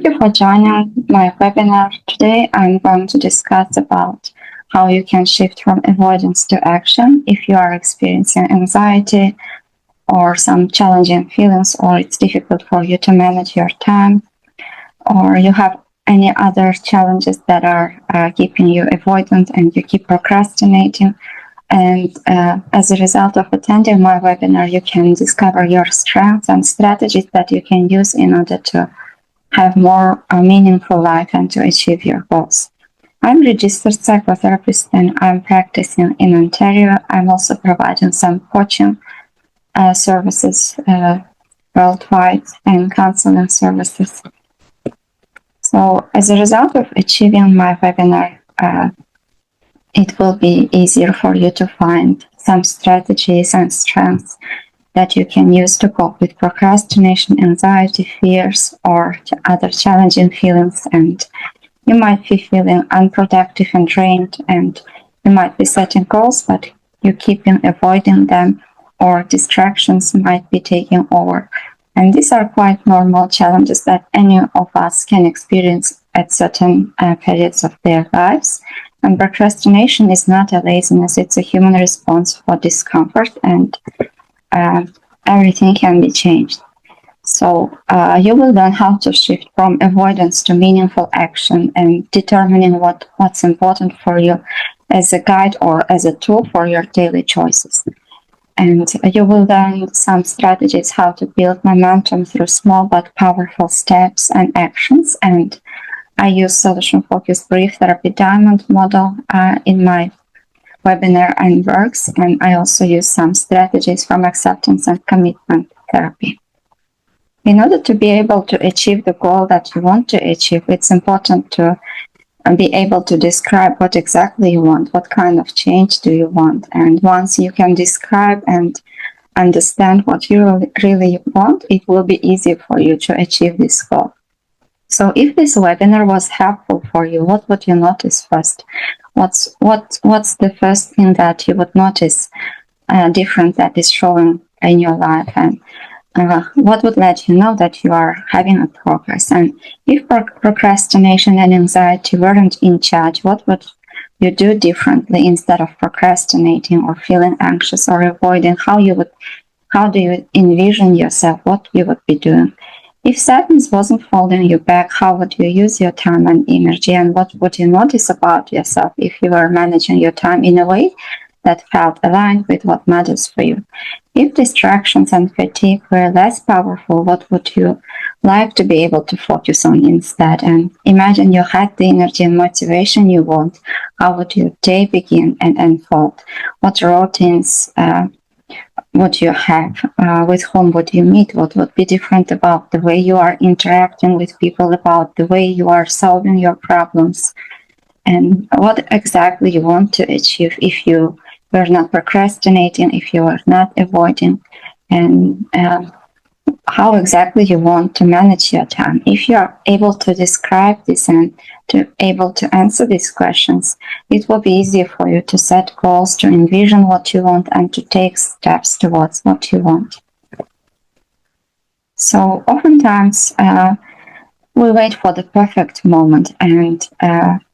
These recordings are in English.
you for joining my webinar. Today I'm going to discuss about how you can shift from avoidance to action if you are experiencing anxiety or some challenging feelings, or it's difficult for you to manage your time, or you have any other challenges that are keeping you avoidant and you keep procrastinating. And as a result of attending my webinar, you can discover your strengths and strategies that you can use in order to have more meaningful life and to achieve your goals. I'm a registered psychotherapist and I'm practicing in Ontario. I'm also providing some coaching services worldwide and counseling services. So as a result of achieving my webinar, it will be easier for you to find some strategies and strengths that you can use to cope with procrastination, anxiety, fears, or other challenging feelings. And you might be feeling unproductive and drained, and you might be setting goals, but you keep avoiding them, or distractions might be taking over. And these are quite normal challenges that any of us can experience at certain periods of their lives. And procrastination is not a laziness, it's a human response for discomfort, and everything can be changed. So you will learn how to shift from avoidance to meaningful action and determining what's important for you as a guide or as a tool for your daily choices. And you will learn some strategies how to build momentum through small but powerful steps and actions. And I use solution-focused brief therapy diamond model in my webinar and works, and I also use some strategies from acceptance and commitment therapy. In order to be able to achieve the goal that you want to achieve, it's important to be able to describe what exactly you want, what kind of change do you want. And once you can describe and understand what you really want, it will be easy for you to achieve this goal. So if this webinar was helpful for you, what would you notice first? What's the first thing that you would notice different that is showing in your life? And what would let you know that you are having a progress? And if procrastination and anxiety weren't in charge, what would you do differently instead of procrastinating or feeling anxious or avoiding? How do you envision yourself, what you would be doing? If sadness wasn't holding you back, how would you use your time and energy? And what would you notice about yourself if you were managing your time in a way that felt aligned with what matters for you? If distractions and fatigue were less powerful, what would you like to be able to focus on instead? And imagine you had the energy and motivation you want. How would your day begin and unfold? What routines would you have? With whom would you meet? What would be different about the way you are interacting with people, about the way you are solving your problems? And what exactly you want to achieve if you were not procrastinating, if you are not avoiding, and how exactly you want to manage your time. If you are able to describe this and to able to answer these questions, it will be easier for you to set goals, to envision what you want, and to take steps towards what you want. So oftentimes we wait for the perfect moment, and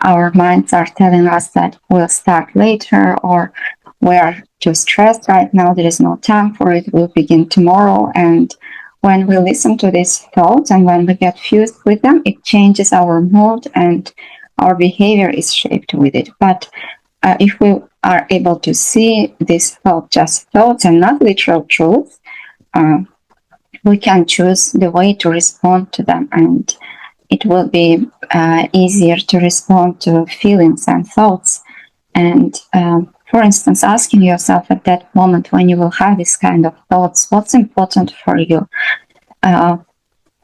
our minds are telling us that we'll start later, or we are too stressed right now, there is no time for it, we'll begin tomorrow. And when we listen to these thoughts and when we get fused with them, it changes our mood and our behavior is shaped with it. But if we are able to see these thoughts just thoughts and not literal truths, we can choose the way to respond to them, and it will be easier to respond to feelings and thoughts. And for instance, asking yourself at that moment when you will have this kind of thoughts, what's important for you,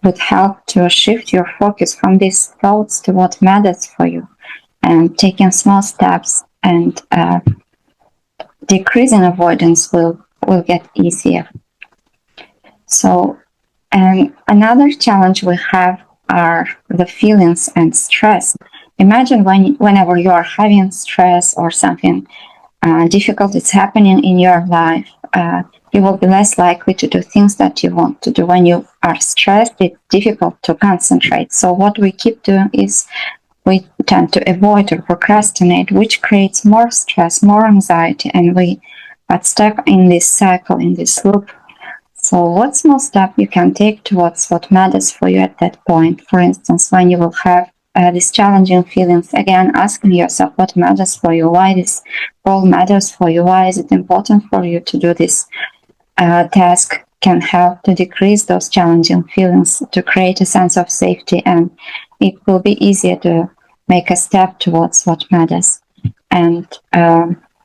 would help to shift your focus from these thoughts to what matters for you. And taking small steps and decreasing avoidance will get easier. So, and another challenge we have are the feelings and stress. Imagine whenever you are having stress or something difficult is happening in your life, You will be less likely to do things that you want to do. When you are stressed, it's difficult to concentrate. So what we keep doing is we tend to avoid or procrastinate, which creates more stress, more anxiety, and we get stuck in this cycle, in this loop. So what small step you can take towards what matters for you at that point? For instance, when you will have these challenging feelings, again, asking yourself what matters for you, why this goal matters for you, why is it important for you to do this task, can help to decrease those challenging feelings, to create a sense of safety, and it will be easier to make a step towards what matters. And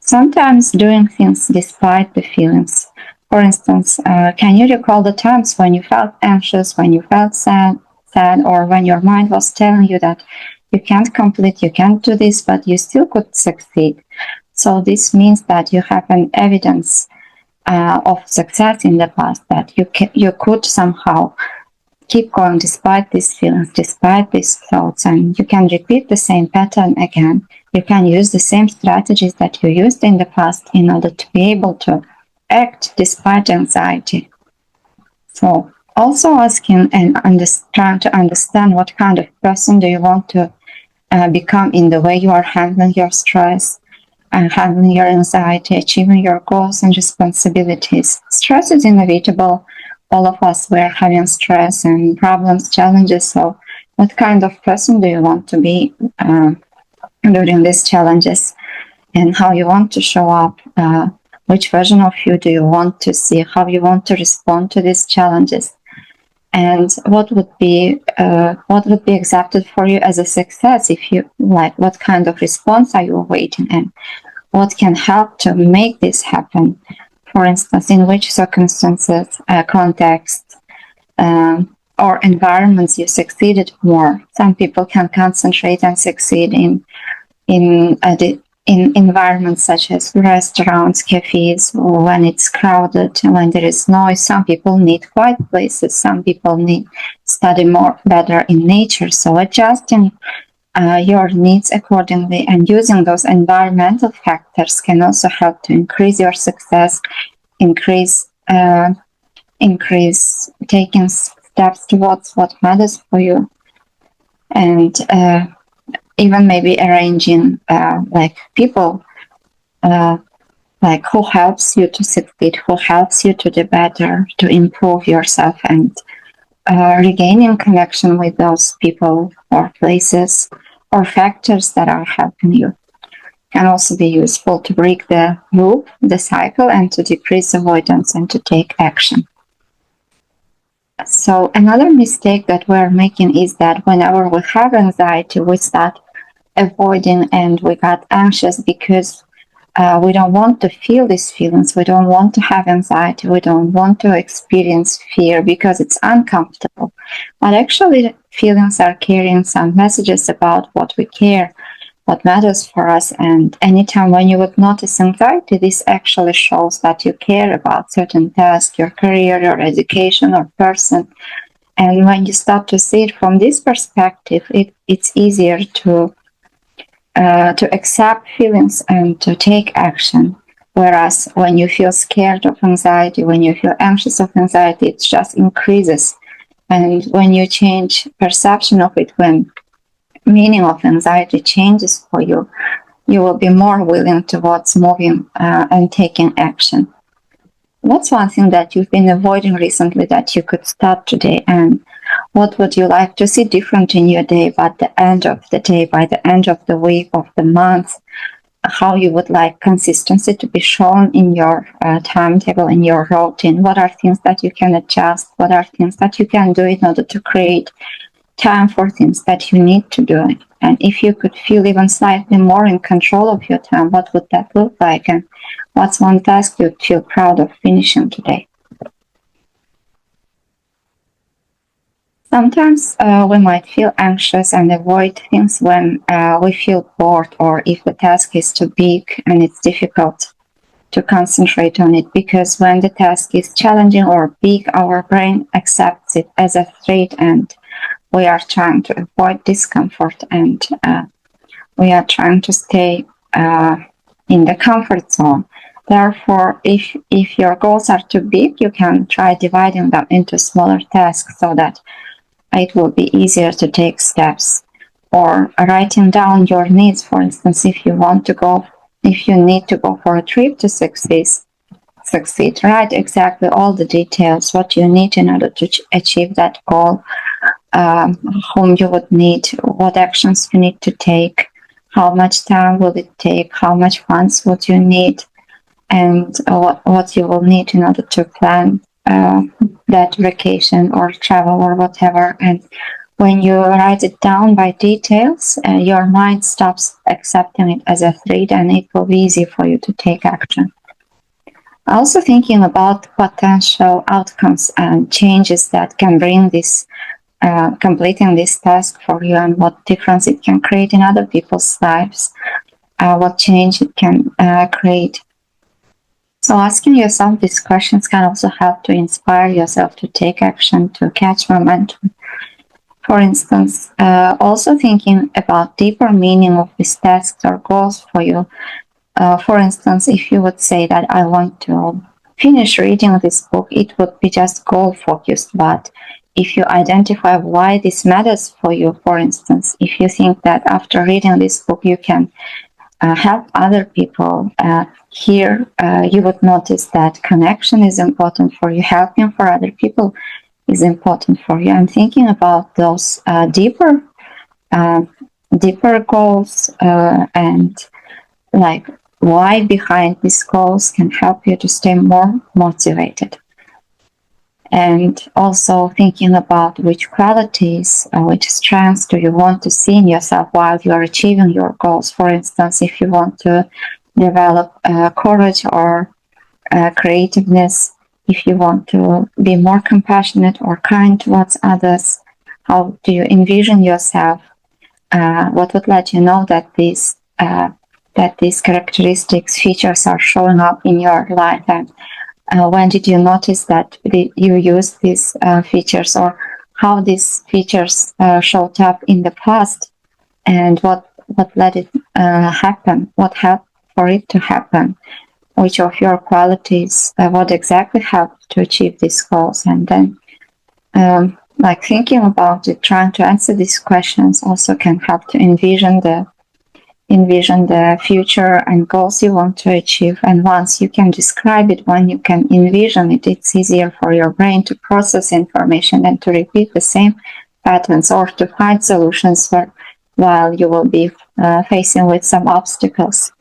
sometimes doing things despite the feelings. For instance, can you recall the times when you felt anxious, when you felt sad, or when your mind was telling you that you can't complete, you can't do this, but you still could succeed? So this means that you have an evidence of success in the past, that you could somehow keep going despite these feelings, despite these thoughts, and you can repeat the same pattern again. You can use the same strategies that you used in the past in order to be able to act despite anxiety. So also asking and trying to understand what kind of person do you want to become in the way you are handling your stress and handling your anxiety, achieving your goals and responsibilities. Stress is inevitable. All of us were having stress and problems, challenges. So what kind of person do you want to be during these challenges, and how you want to show up? Which version of you do you want to see? How you want to respond to these challenges? And what would be accepted for you as a success? If you like, what kind of response are you awaiting, and what can help to make this happen? For instance, in which circumstances, contexts, or environments you succeeded more. Some people can concentrate and succeed in environments such as restaurants, cafes, when it's crowded, when there is noise. Some people need quiet places. Some people need study better in nature. So adjusting your needs accordingly and using those environmental factors can also help to increase your success, increase taking steps towards what matters for you, and even maybe arranging like people like who helps you to succeed, who helps you to do better, to improve yourself, and regaining connection with those people or places or factors that are helping you can also be useful to break the loop, the cycle, and to decrease avoidance and to take action. So another mistake that we're making is that whenever we have anxiety, we start avoiding and we got anxious because we don't want to feel these feelings. We don't want to have anxiety. We don't want to experience fear because it's uncomfortable. But actually, feelings are carrying some messages about what we care, what matters for us. And anytime when you would notice anxiety, this actually shows that you care about certain task, your career, your education, or person. And when you start to see it from this perspective, it's easier to accept feelings and to take action. Whereas when you feel scared of anxiety, when you feel anxious of anxiety, it just increases. And when you change perception of it, when meaning of anxiety changes for you, you will be more willing towards moving and taking action. What's one thing that you've been avoiding recently that you could start today? And what would you like to see different in your day by the end of the day, by the end of the week, of the month? How you would like consistency to be shown in your timetable, in your routine? What are things that you can adjust? What are things that you can do in order to create time for things that you need to do? And if you could feel even slightly more in control of your time, what would that look like? And what's one task you'd feel proud of finishing today? Sometimes we might feel anxious and avoid things when we feel bored, or if the task is too big and it's difficult to concentrate on it, because when the task is challenging or big, our brain accepts it as a threat and we are trying to avoid discomfort, and we are trying to stay in the comfort zone. therefore, if your goals are too big, you can try dividing them into smaller tasks so that it will be easier to take steps. Or writing down your needs, for instance, if you need to go for a trip to succeed, write exactly all the details, what you need in order to achieve that goal, whom you would need, what actions you need to take, how much time will it take, how much funds would you need, and what you will need in order to plan that vacation or travel or whatever. And when you write it down by details, your mind stops accepting it as a threat, and it will be easy for you to take action. Also thinking about potential outcomes and changes that can bring this completing this task for you, and what difference it can create in other people's lives, what change it can create. So asking yourself these questions can also help to inspire yourself to take action, to catch momentum. For instance, also thinking about deeper meaning of these tasks or goals for you. For instance, if you would say that I want to finish reading this book, it would be just goal focused. But if you identify why this matters for you, for instance, if you think that after reading this book you can help other people, here you would notice that connection is important for you, helping for other people is important for you, and thinking about those deeper goals and like why behind these goals can help you to stay more motivated. And also thinking about which qualities, which strengths do you want to see in yourself while you are achieving your goals. For instance, if you want to develop courage or creativeness, if you want to be more compassionate or kind towards others, how do you envision yourself? What would let you know that these characteristics, features are showing up in your life? And when did you notice that you use these features, or how these features showed up in the past, and what let it happen? What helped for it to happen? Which of your qualities, what exactly helped to achieve these goals? And then like thinking about it, trying to answer these questions also can help to envision the future and goals you want to achieve. And once you can describe it, when you can envision it, it's easier for your brain to process information and to repeat the same patterns, or to find solutions while you will be facing with some obstacles.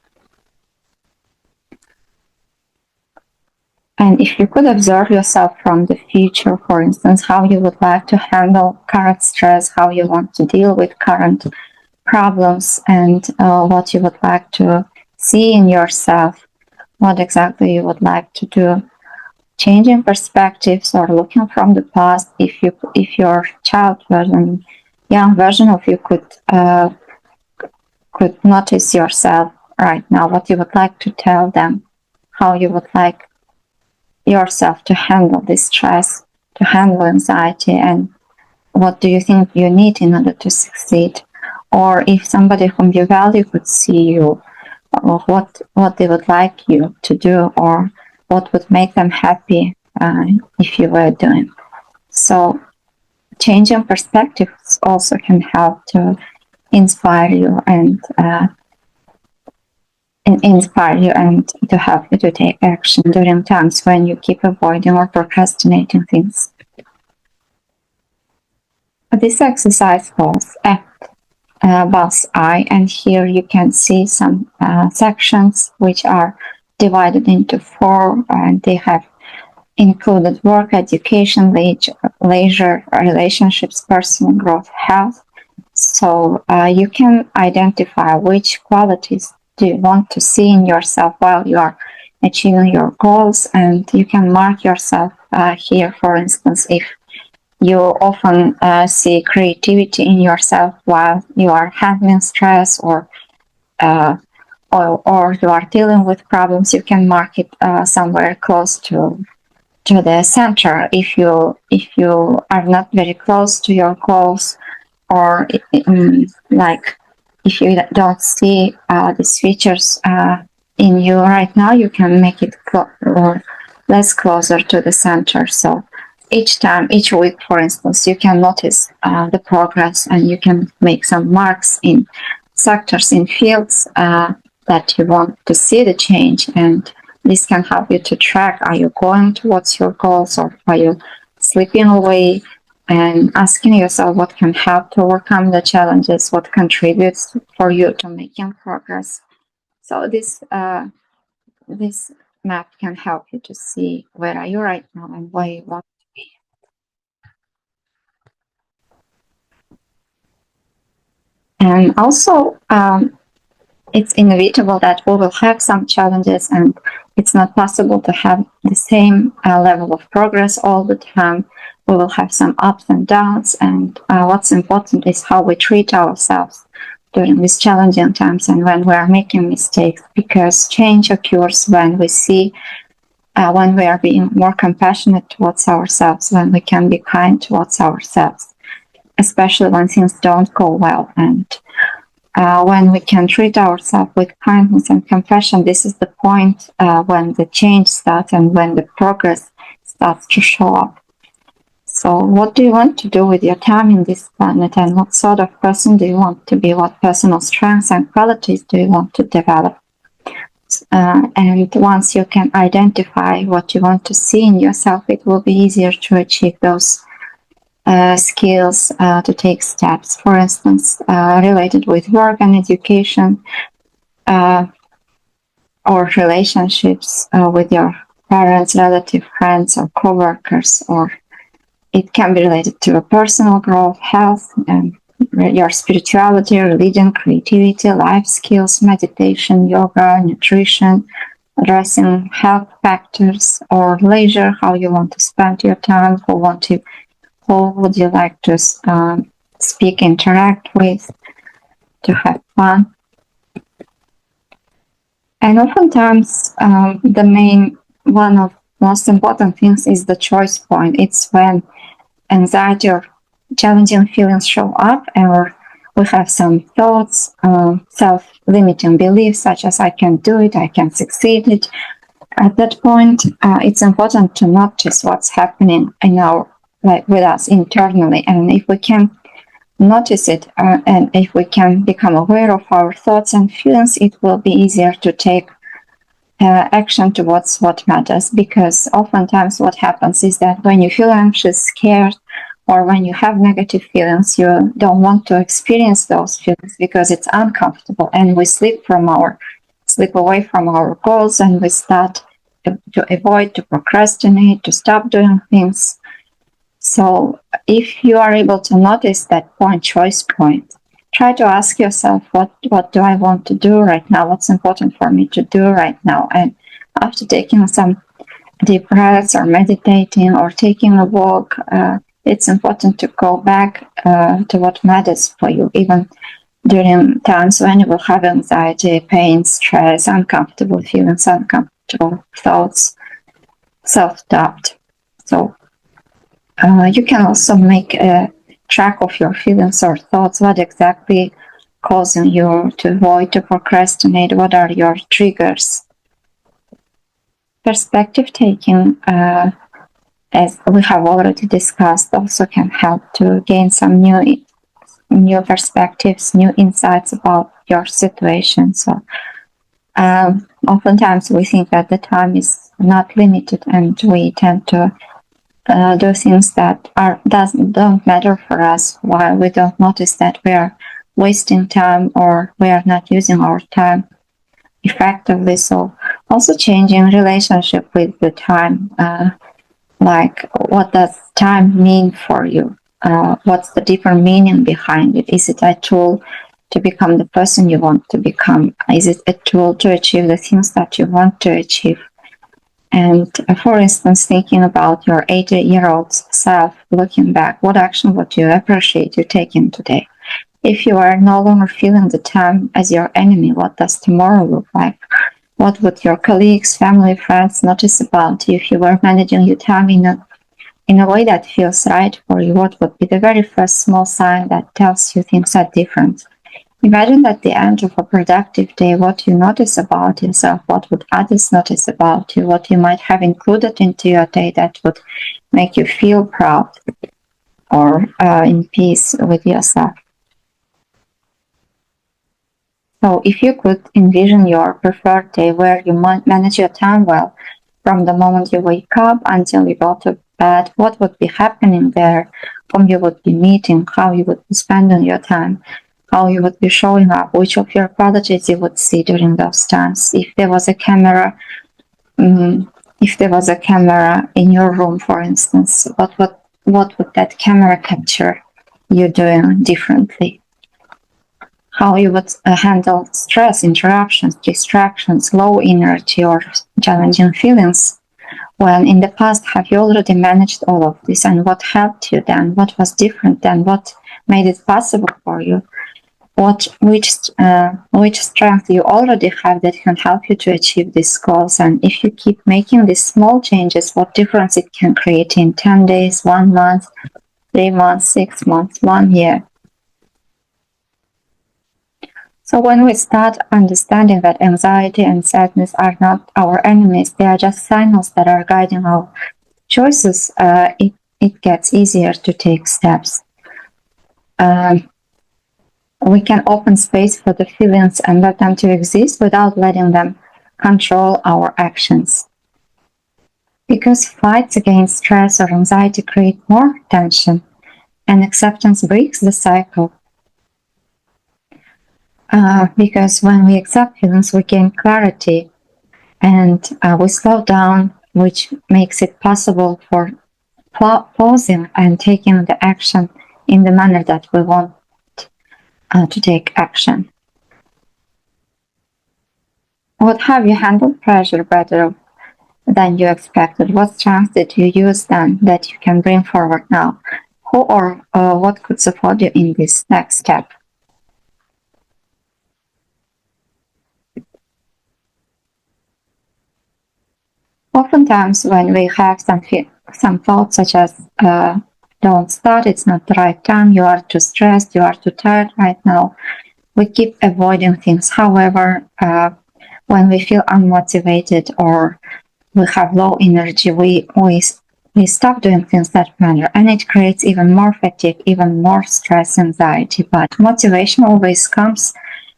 And if you could observe yourself from the future, for instance, how you would like to handle current stress, how you want to deal with current problems, and what you would like to see in yourself, what exactly you would like to do. Changing perspectives or looking from the past, if your child version, young version of you could notice yourself right now, what you would like to tell them, how you would like yourself to handle this stress, to handle anxiety, and what do you think you need in order to succeed. Or if somebody whom you value could see you, or what they would like you to do, or what would make them happy if you were doing. So changing perspectives also can help to inspire you and to help you to take action during times when you keep avoiding or procrastinating things. This exercise calls Boss I, and here you can see some sections which are divided into 4, and they have included work, education, leisure, relationships, personal growth, health. So you can identify which qualities do you want to see in yourself while you are achieving your goals, and you can mark yourself here. For instance, if you often see creativity in yourself while you are handling stress, or you are dealing with problems, you can mark it somewhere close to the center. If you are not very close to your goals, or like if you don't see these features in you right now, you can make it or less closer to the center. So each time, each week, for instance, you can notice the progress, and you can make some marks in sectors, in fields that you want to see the change. And this can help you to track, are you going towards your goals, or are you slipping away? And asking yourself what can help to overcome the challenges, what contributes for you to making progress. So this map can help you to see where are you right now and where you want to be. And also, it's inevitable that we will have some challenges, and it's not possible to have the same level of progress all the time. We will have some ups and downs, and what's important is how we treat ourselves during these challenging times and when we are making mistakes, because change occurs when we see, when we are being more compassionate towards ourselves, when we can be kind towards ourselves, especially when things don't go well. And when we can treat ourselves with kindness and compassion, this is the point when the change starts and when the progress starts to show up. So what do you want to do with your time in this planet, and what sort of person do you want to be? What personal strengths and qualities do you want to develop? And once you can identify what you want to see in yourself, it will be easier to achieve those skills, to take steps, for instance, related with work and education, or relationships with your parents, relatives, friends, or co-workers, or it can be related to a personal growth, health, and your spirituality, religion, creativity, life skills, meditation, yoga, nutrition, addressing health factors, or leisure, how you want to spend your time, who would you like to speak, interact with, to have fun. And oftentimes, one of most important things is the choice point. It's when anxiety or challenging feelings show up, or we have some thoughts, self-limiting beliefs such as I can do it, I can succeed it. At that point, it's important to notice what's happening with us internally, and if we can notice it, and if we can become aware of our thoughts and feelings, it will be easier to take action towards what matters. Because oftentimes what happens is that when you feel anxious, scared, or when you have negative feelings, you don't want to experience those feelings because it's uncomfortable, and we slip away from our goals, and we start to avoid, to procrastinate, to stop doing things. So if you are able to notice that choice point, try to ask yourself, what do I want to do right now? What's important for me to do right now? And after taking some deep breaths, or meditating, or taking a walk, it's important to go back to what matters for you, even during times when you will have anxiety, pain, stress, uncomfortable feelings, uncomfortable thoughts, self-doubt. So you can also make a track of your feelings or thoughts. What exactly causing you to avoid, to procrastinate? What are your triggers? Perspective taking, as we have already discussed, also can help to gain some new perspectives, new insights about your situation. So oftentimes we think that the time is not limited, and we tend to do things that don't matter for us, while we don't notice that we are wasting time, or we are not using our time effectively. So also changing relationship with the time, like what does time mean for you? What's the deeper meaning behind it? Is it a tool to become the person you want to become? Is it a tool to achieve the things that you want to achieve? And for instance, thinking about your 80-year-old self, looking back, what action would you appreciate you taking today? If you are no longer feeling the time as your enemy, what does tomorrow look like? What would your colleagues, family, friends notice about you if you were managing your time in a way that feels right for you? What would be the very first small sign that tells you things are different? Imagine at the end of a productive day what you notice about yourself, what would others notice about you, what you might have included into your day that would make you feel proud or in peace with yourself. So if you could envision your preferred day where you manage your time well, from the moment you wake up until you go to bed, what would be happening there, whom you would be meeting, how you would be spending your time, how you would be showing up, which of your qualities you would see during those times. If there was a camera, in your room, for instance, what would that camera capture you doing differently? How you would handle stress, interruptions, distractions, low energy, or challenging feelings. When in the past, have you already managed all of this, and what helped you then? What was different then? What made it possible for you? Which strength you already have that can help you to achieve these goals? And if you keep making these small changes, what difference it can create in 10 days, 1 month, 3 months, 6 months, 1 year. So when we start understanding that anxiety and sadness are not our enemies, they are just signals that are guiding our choices, it gets easier to take steps. We can open space for the feelings and let them to exist without letting them control our actions. Because fights against stress or anxiety create more tension, and acceptance breaks the cycle. Because when we accept feelings, we gain clarity and we slow down, which makes it possible for pausing and taking the action in the manner that we want to take action. What have you handled pressure better than you expected? What strengths did you use then that you can bring forward now? Who or what could support you in this next step? Oftentimes, when we have some thoughts such as don't start, it's not the right time, you are too stressed, you are too tired right now, we keep avoiding things. However, when we feel unmotivated or we have low energy, we stop doing things that matter, and it creates even more fatigue, even more stress, anxiety. But motivation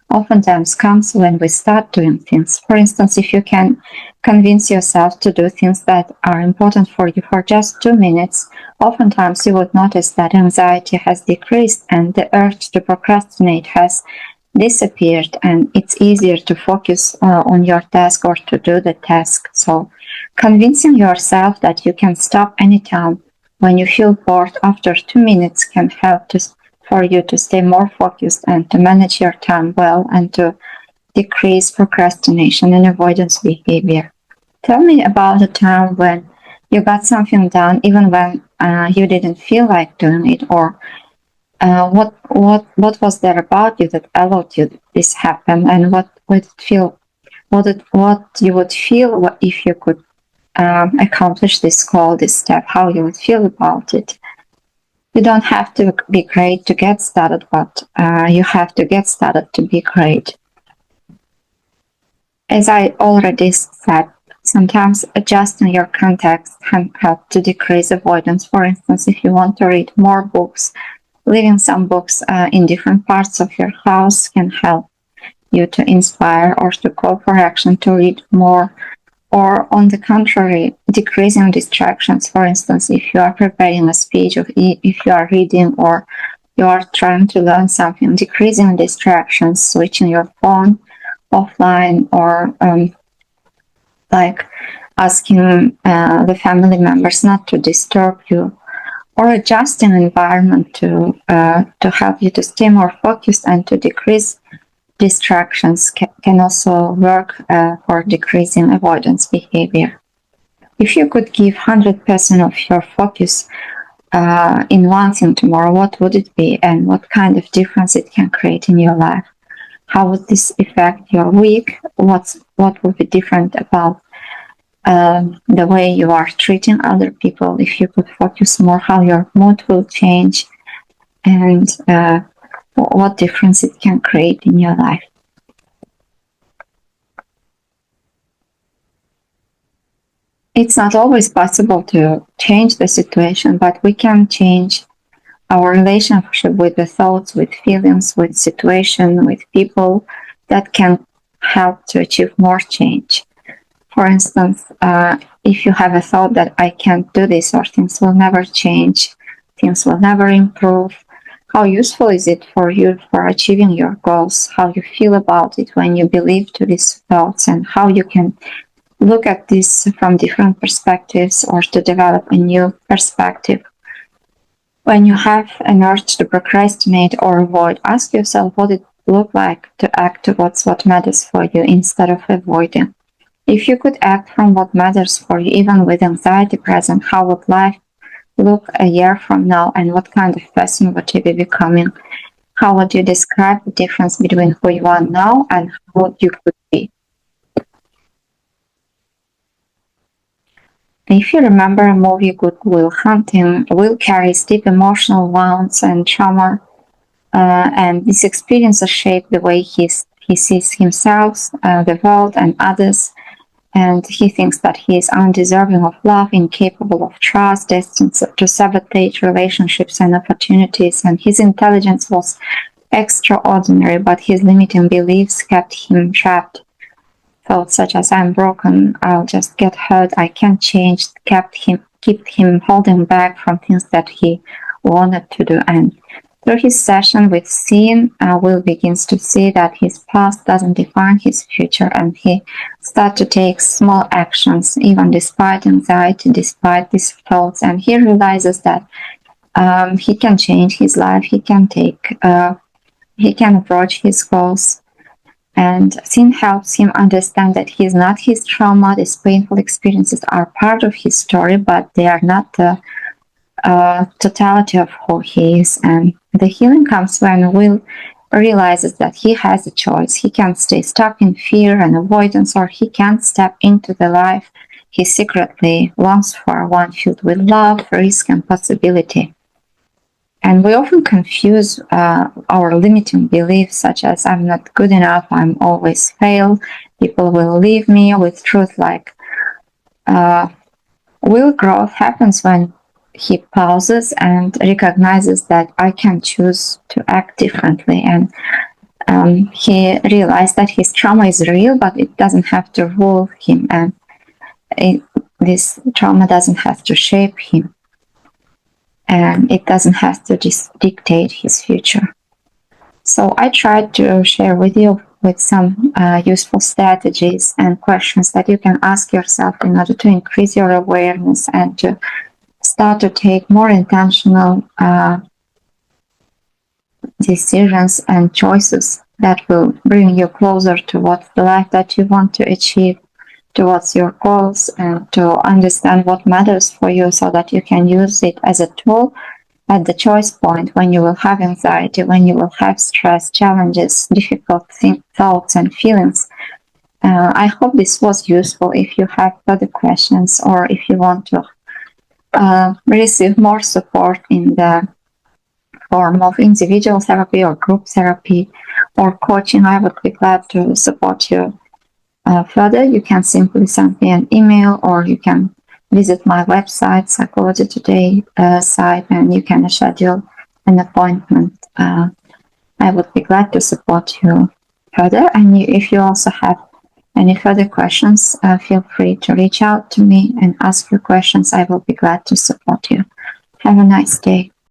oftentimes comes when we start doing things. For instance, if you can convince yourself to do things that are important for you for just 2 minutes, oftentimes you would notice that anxiety has decreased and the urge to procrastinate has disappeared, and it's easier to focus on your task or to do the task. So convincing yourself that you can stop anytime when you feel bored after 2 minutes can help for you to stay more focused and to manage your time well and to decrease procrastination and avoidance behavior. Tell me about a time when you got something done even when you didn't feel like doing it, or what was there about you that allowed you this happen, and what you would feel if you could accomplish this goal, this step, how you would feel about it. You don't have to be great to get started, but you have to get started to be great. As I already said, sometimes adjusting your context can help to decrease avoidance. For instance, if you want to read more books, leaving some books in different parts of your house can help you to inspire or to call for action to read more. Or on the contrary, decreasing distractions. For instance, if you are preparing a speech, or if you are reading or you are trying to learn something, decreasing distractions, switching your phone offline, or like asking the family members not to disturb you, or adjusting environment to help you to stay more focused and to decrease distractions can also work for decreasing avoidance behavior. If you could give 100% of your focus in one thing tomorrow, what would it be, and what kind of difference it can create in your life? How would this affect your week? What would be different about the way you are treating other people? If you could focus more, how your mood will change, and what difference it can create in your life. It's not always possible to change the situation, but we can change our relationship with the thoughts, with feelings, with situation, with people that can help to achieve more change. For instance, if you have a thought that I can't do this or things will never change, things will never improve, how useful is it for you for achieving your goals? How you feel about it when you believe to these thoughts, and how you can look at this from different perspectives or to develop a new perspective. When you have an urge to procrastinate or avoid, ask yourself what it looked like to act towards what matters for you instead of avoiding. If you could act from what matters for you, even with anxiety present, how would life look a year from now, and what kind of person would you be becoming? How would you describe the difference between who you are now and who you could be? If you remember a movie, Good Will Hunting, Will carries deep emotional wounds and trauma, and these experiences shape the way he sees himself, the world, and others. And he thinks that he is undeserving of love, incapable of trust, destined to sabotage relationships and opportunities. And his intelligence was extraordinary, but his limiting beliefs kept him trapped. Thoughts such as "I'm broken, I'll just get hurt, I can't change" kept him holding back from things that he wanted to do. And through his session with Seeing, Will begins to see that his past doesn't define his future, and he starts to take small actions, even despite anxiety, despite these thoughts, and he realizes that he can change his life, he can approach his goals. And Sin helps him understand that he is not his trauma. These painful experiences are part of his story, but they are not the totality of who he is. And the healing comes when Will realizes that he has a choice. He can stay stuck in fear and avoidance, or he can step into the life he secretly longs for, one filled with love, risk, and possibility. And we often confuse our limiting beliefs, such as "I'm not good enough, I'm always fail, people will leave me," with truth like will growth happens when he pauses and recognizes that I can choose to act differently. And he realized that his trauma is real, but it doesn't have to rule him, and this trauma doesn't have to shape him, and it doesn't have to dictate his future. So I tried to share with you with some useful strategies and questions that you can ask yourself in order to increase your awareness and to start to take more intentional decisions and choices that will bring you closer towards the life that you want to achieve, towards your goals, and to understand what matters for you so that you can use it as a tool at the choice point when you will have anxiety, when you will have stress, challenges, difficult thoughts and feelings. I hope this was useful. If you have further questions, or if you want to receive more support in the form of individual therapy or group therapy or coaching, I would be glad to support you further. You can simply send me an email, or you can visit my website, Psychology Today site, and you can schedule an appointment. I would be glad to support you further. And if you also have any further questions, feel free to reach out to me and ask your questions. I will be glad to support you. Have a nice day.